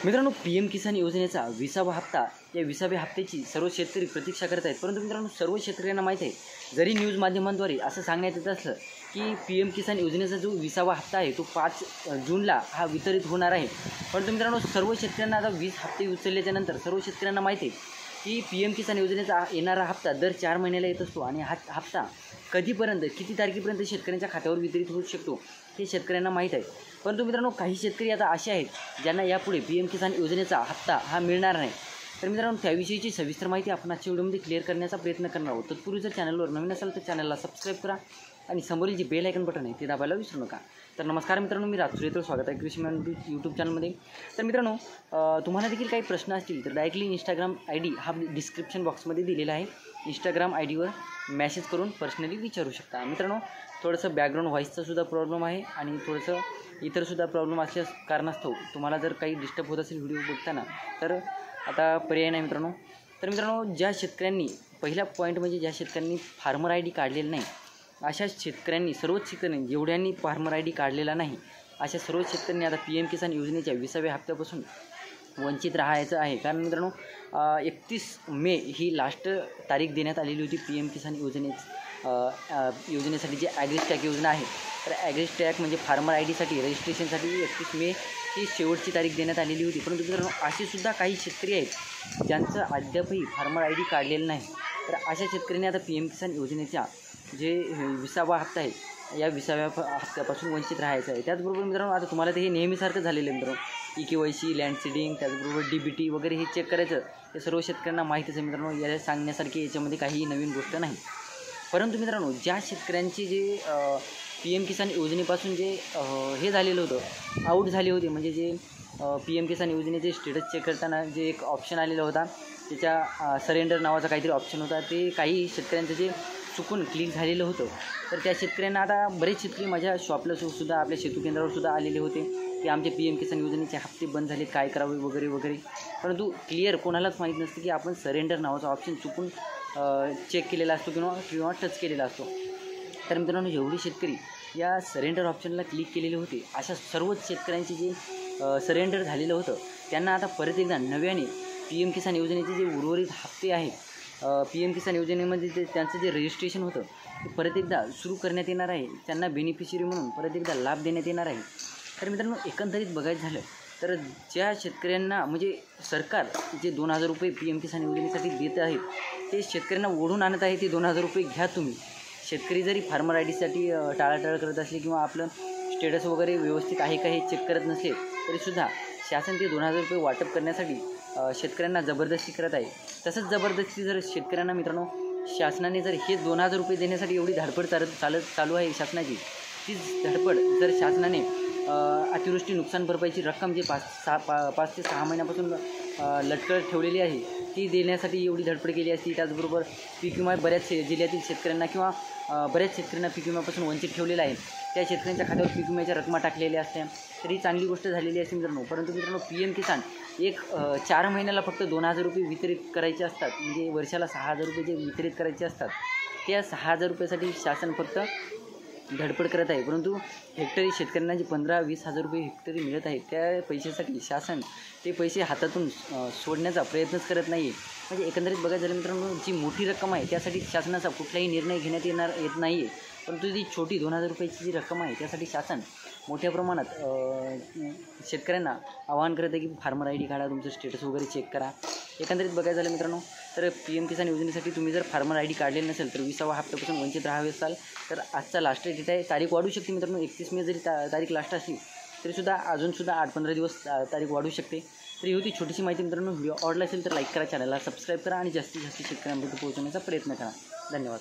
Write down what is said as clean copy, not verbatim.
मित्रांनो, पी.एम. किसान योजनेचा 20वा हप्ता या 20व्या हप्त्याची सर्व शेतकरी प्रतीक्षा करत आहेत. परंतु मित्रांनो, सर्व शेतकऱ्यांना माहीत आहे, जरी न्यूज माध्यमांद्वारे असं सांगण्यात येत असलं की पी.एम. किसान योजनेचा जो 20वा हप्ता आहे तो 5 जूनला हा वितरित होणार आहे. परंतु मित्रांनो, सर्व शेतकऱ्यांना आता 20 हप्ते उचलल्याच्या नंतर सर्व शेतकऱ्यांना माहिती आहे की पी.एम. किसान योजनेचा येणारा हप्ता दर 4 महिन्याला येत असतो आणि हा हप्ता कधीपर्यंत, किती तारखेपर्यंत शेतकऱ्यांच्या खात्यावर वितरित होऊ शकतो हे शेतकऱ्यांना माहीत आहे. परंतु मित्रांनो, काही शेतकरी आता असे आहेत ज्यांना यापुढे पी.एम. किसान योजनेचा हप्ता हा मिळणार नाही. तर मित्रांनो, त्याविषयीची सविस्तर माहिती आपण आजच्या व्हिडिओमध्ये क्लिअर करण्याचा प्रयत्न करणार आहोत. तत्पूर्वी जर चॅनलवर नवीन असाल तर चॅनलला सबस्क्राईब करा आणि समोरील जे बेल आयकन बटन आहे ते दाबायला विसरू नका. तर नमस्कार मित्रांनो, मी राजसूर्य तर स्वागत आहे कृषी मॅन यूट्यूब चॅनलमध्ये. तर मित्रांनो, तुम्हाला देखील काही प्रश्न असतील तर डायरेक्टली इंस्टाग्राम ID हा डिस्क्रिप्शन बॉक्समध्ये दिलेला आहे. इंस्टाग्राम IDवर मेसेज करून पर्सनली विचारू शकता. मित्रांनो, थोडंसं बॅकग्राऊंड व्हॉईसचा सुद्धा प्रॉब्लेम आहे आणि थोडंसं इतरसुद्धा प्रॉब्लेम असल्या कारणास्तव तुम्हाला जर काही डिस्टर्ब होत असेल व्हिडिओ बघताना तर आता पर्याय नाही मित्रांनो. तर मित्रांनो, ज्या शेतकऱ्यांनी पहिला पॉईंट म्हणजे ज्या शेतकऱ्यांनी फार्मर ID काढलेलं नाही अशा शेतकऱ्यांनी, सर्वच शेतकऱ्यांनी जेवढ्यांनी फार्मर ID काढलेला नाही अशा सर्व शेतकऱ्यांनी आता पी.एम. किसान योजनेच्या 20व्या हप्त्यापासून वंचित राहायचं आहे. कारण मित्रांनो, 31 मे ही लास्ट तारीख देण्यात आलेली होती पी.एम. किसान योजनेसाठी जी ॲग्रिस्टॅक योजना आहे. तर ॲग्रिस्टॅक म्हणजे फार्मर IDसाठी रजिस्ट्रेशनसाठी 31 मे ही शेवटची तारीख देण्यात आलेली होती. परंतु मित्रांनो, असेसुद्धा काही शेतकरी आहेत ज्यांचं अद्यापही फार्मर ID काढलेलं नाही. तर अशा शेतकऱ्यांनी आता पी.एम. किसान योजनेच्या जे 20वा हप्ता आहे या 20व्या हप्त्यापासून वंचित राहायचं आहे. त्याचबरोबर मित्रांनो, आता तुम्हाला ते हे नेहमीसारखं झालेलं आहे मित्रांनो. EKYC, लँड सीडिंग, त्याचबरोबर DBT वगैरे हे चेक करायचं हे सर्व शेतकऱ्यांना माहितीच आहे मित्रांनो. या सांगण्यासारखी याच्यामध्ये काहीही नवीन गोष्ट नाही. परंतु मित्रांनो, ज्या शेतकऱ्यांची जे पी.एम. किसान योजनेपासून जे हे झालेलं होतं, आऊट झाले होते, म्हणजे जे पी.एम. किसान योजनेचे स्टेटस चेक करताना जे एक ऑप्शन आलेला होता त्याच्या सरेंडर नावाचा काहीतरी ऑप्शन होता, ते काही शेतकऱ्यांचं जे चुकून क्लिक झालेलं होतं. तर त्या शेतकऱ्यांना आता बरेच शेतकरी माझ्या शॉपला सुद्धा, आपल्या शेतू केंद्रावर सुद्धा आलेले होते की आमचे पी.एम. किसान योजनेचे हप्ते बंद झाले, काय करावे वगैरे वगैरे. परंतु क्लिअर कोणालाच माहीत नसतं की आपण सरेंडर नावाचा ऑप्शन चुकून चेक केलेला असतो किंवा टच केलेला असतो. तर मित्रांनो, जेवढे शेतकरी या सरेंडर ऑप्शनला क्लिक केलेले होते अशा सर्वच शेतकऱ्यांचे जे सरेंडर झालेलं होतं त्यांना आता परत एकदा नव्याने पी.एम. किसान योजनेचे जे उर्वरित हप्ते आहेत, पी.एम. किसान योजनेमध्ये जे त्यांचं जे रजिस्ट्रेशन होतं ते परत एकदा सुरू करण्यात येणार आहे. त्यांना बेनिफिशरी म्हणून परत एकदा लाभ देण्यात येणार आहे. तर मित्रांनो, एकंदरीत बघायचं झालं तर ज्या शेतकऱ्यांना म्हणजे सरकार जे 2,000 रुपये पी.एम. किसान योजनेसाठी देत आहेत ते शेतकऱ्यांना ओढून आणत आहे. ते 2,000 रुपये घ्या तुम्ही. शेतकरी जरी फार्मर IDसाठी टाळाटाळ करत असले किंवा आपलं स्टेटस वगैरे व्यवस्थित आहे का हे चेक करत नसेल तरीसुद्धा शासन ते 2,000 रुपये वाटप करण्यासाठी शेतकऱ्यांना जबरदस्ती करत आहे. तसंच जबरदस्ती जर शेतकऱ्यांना मित्रांनो शासनाने जर हे 2,000 रुपये देण्यासाठी एवढी धडपड चालू आहे शासनाची, तीच धडपड जर शासनाने अतिवृष्टी नुकसान भरपाईची रक्कम जे 5 ते 6 महिन्यापासून लटकत ठेवलेली आहे ती देण्यासाठी एवढी धडपड केली असती. त्याचबरोबर पीक विमा बऱ्याच जिल्ह्यातील शेतकऱ्यांना किंवा बऱ्याच शेतकऱ्यांना पीक विम्यापासून वंचित ठेवलेलं आहे, त्या शेतकऱ्यांच्या खात्यावर पीक विम्याच्या रकमा टाकलेल्या असत्या तर ही चांगली गोष्ट झालेली असते मित्रांनो. परंतु मित्रांनो, पी.एम. किसान 4 महिन्याला फक्त 2,000 रुपये वितरित करायचे असतात. म्हणजे वर्षाला 6,000 रुपये जे वितरित करायचे असतात त्या 6,000 रुपयासाठी शासन फक्त धडपड करत आहे. परंतु हेक्टरी शेतकऱ्यांना जे 15-20 हजार रुपये हेक्टरी मिळत आहेत त्या पैशासाठी शासन ते पैसे हातातून सोडण्याचा प्रयत्नच करत नाही आहे. म्हणजे एकंदरीत बघायचं झालं मित्रांनो, जी मोठी रक्कम आहे त्यासाठी शासनाचा कुठलाही निर्णय घेण्यात येत नाही आहे. परंतु जी छोटी 2,000 रुपयाची जी रक्कम आहे त्यासाठी शासन मोठ्या प्रमाणात शेतकऱ्यांना आवाहन करत आहे की फार्मर ID काढा, तुमचं स्टेटस वगैरे चेक करा. एकंदरीत बघायचं झालं मित्रांनो, तर पी.एम. किसान योजनेसाठी तुम्ही जर फार्मर ID काढलेलं नसेल तर 20वा हप्त्यापासून वंचित राहावे असाल तर आजचा लास्ट डेट आहे. तारीख वाढू शकते मित्रांनो. 31 मे जरी तारीख लास्ट असली तरीसुद्धा अजूनसुद्धा 8-15 दिवस तारीख वाढू शकते. तर ही होती छोटीशी माहिती मित्रांनो. व्हिडिओ आवडला असेल तर लाईक करा, चॅनलला सबस्क्राईब करा आणि जास्तीत जास्त शेतकऱ्यांपर्यंत पोहोचवण्याचा प्रयत्न करा. धन्यवाद.